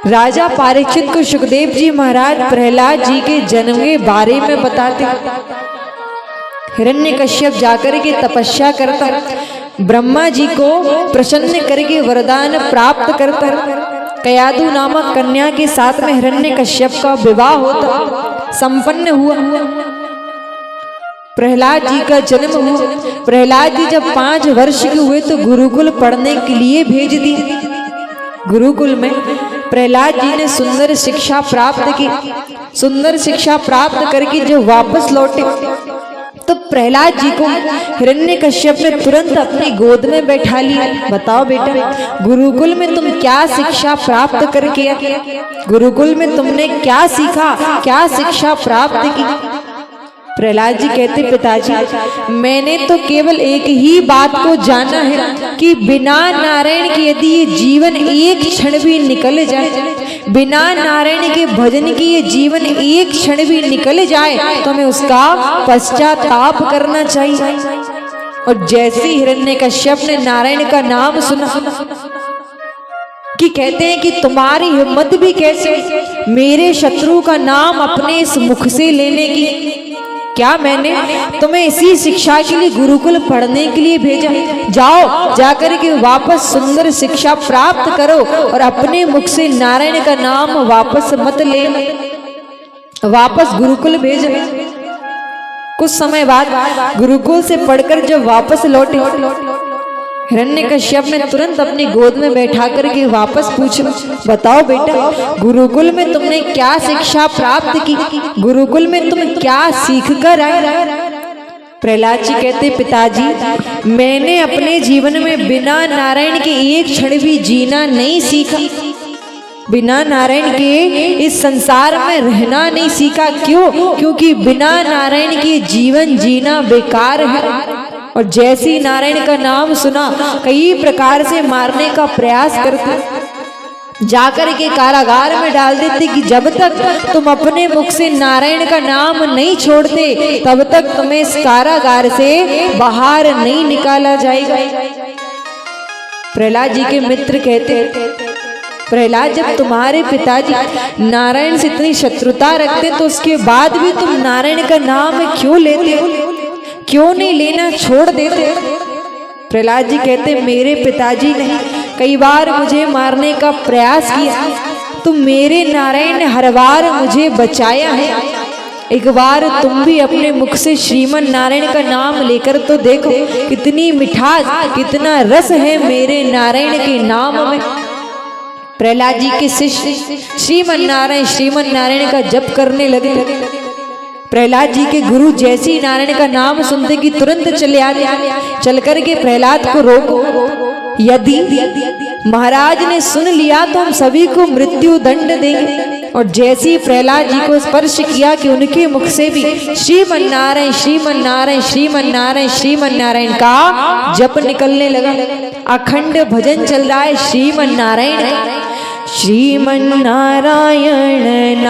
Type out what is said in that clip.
राजा परीक्षित को सुखदेव जी महाराज प्रहलाद जी के जन्म के बारे में बताते। हिरण्यकश्यप जाकर के तपस्या करता, ब्रह्मा जी को प्रसन्न करके वरदान प्राप्त करता, कयादु नामक कन्या के साथ में हिरण्यकश्यप का विवाह होता, संपन्न हुआ। प्रहलाद जी का जन्म हुआ। प्रहलाद जी जब 5 वर्ष के हुए तो गुरुकुल पढ़ने के लिए भेज दी। गुरुकुल में प्रहलाद जी ने सुंदर शिक्षा प्राप्त की। सुंदर शिक्षा प्राप्त करके जब वापस लौटे तो प्रहलाद जी को हिरण्यकश्यप ने तुरंत अपनी गोद में बैठा लिया। बताओ बेटा, गुरुकुल में तुम क्या शिक्षा प्राप्त करके आए? गुरुकुल में तुमने क्या सीखा, क्या शिक्षा प्राप्त की? प्रहलाद जी कहते, पिताजी मैंने तो केवल एक ही बात को जाना है कि बिना नारायण के यदि ये जीवन एक क्षण भी निकल जाए, बिना नारायण के भजन की ये जीवन एक क्षण भी निकल जाए तो हमें उसका पश्चाताप करना चाहिए। और जैसे हिरण्यकश्यप ने नारायण का नाम सुना कि कहते हैं कि तुम्हारी हिम्मत भी कैसे मेरे शत्रु का नाम अपने इस मुख से लेने की? क्या मैंने तुम्हें इसी शिक्षा के लिए गुरुकुल पढ़ने के लिए भेजा? जाओ, जाकर के वापस सुंदर शिक्षा प्राप्त करो और अपने मुख से नारायण का नाम वापस मत ले। वापस गुरुकुल भेज। कुछ समय बाद गुरुकुल से पढ़कर जब वापस लौटे, हिरण्यकश्यप ने तुरंत अपनी गोद में बैठा करके वापस पूछा, बताओ बेटा, गुरुकुल में तुमने क्या शिक्षा प्राप्त की? गुरुकुल में तुम क्या सीख कर आए? प्रहलाद जी कहते, पिताजी मैंने अपने जीवन में बिना नारायण के एक क्षण भी जीना नहीं सीखा। बिना नारायण के इस संसार में रहना नहीं सीखा। क्यों? क्योंकि बिना नारायण के जीवन जीना बेकार है। और जैसे ही नारायण का नाम सुना कई प्रकार से मारने का प्रयास करते, जाकर के कारागार में डाल देते कि जब तक तुम अपने मुख से नारायण का नाम नहीं छोड़ते तब तक तुम्हें इस कारागार से बाहर नहीं निकाला जाएगा। प्रहलाद जी के मित्र कहते, प्रहलाद जब तुम्हारे पिताजी नारायण से इतनी शत्रुता रखते तो उसके बाद भी तुम नारायण का नाम क्यों लेते हो? क्यों नहीं लेना छोड़ देते? प्रहलाद जी कहते, मेरे पिताजी ने कई बार मुझे मारने का प्रयास किया तो मेरे नारायण ने हर बार मुझे बचाया है। एक बार तुम भी अपने मुख से श्रीमन नारायण का नाम लेकर तो देखो, कितनी मिठास, कितना रस है मेरे नारायण के नाम में। प्रहलाद जी के शिष्य श्रीमन नारायण का जप करने लगे। प्रहलाद जी के गुरु जैसे ही नारायण का नाम सुनते कि तुरंत चले आते, चल करके प्रहलाद को रोको, यदि महाराज ने सुन लिया तो हम सभी को मृत्यु दंड देंगे। और जैसे ही प्रहलाद जी को स्पर्श किया कि उनके मुख से भी श्रीमन नारायण श्रीमन नारायण श्रीमन नारायण श्रीमन नारायण का जप निकलने लगा। अखंड भजन चल रहा है श्रीमन नारायण, श्रीमन नारायण।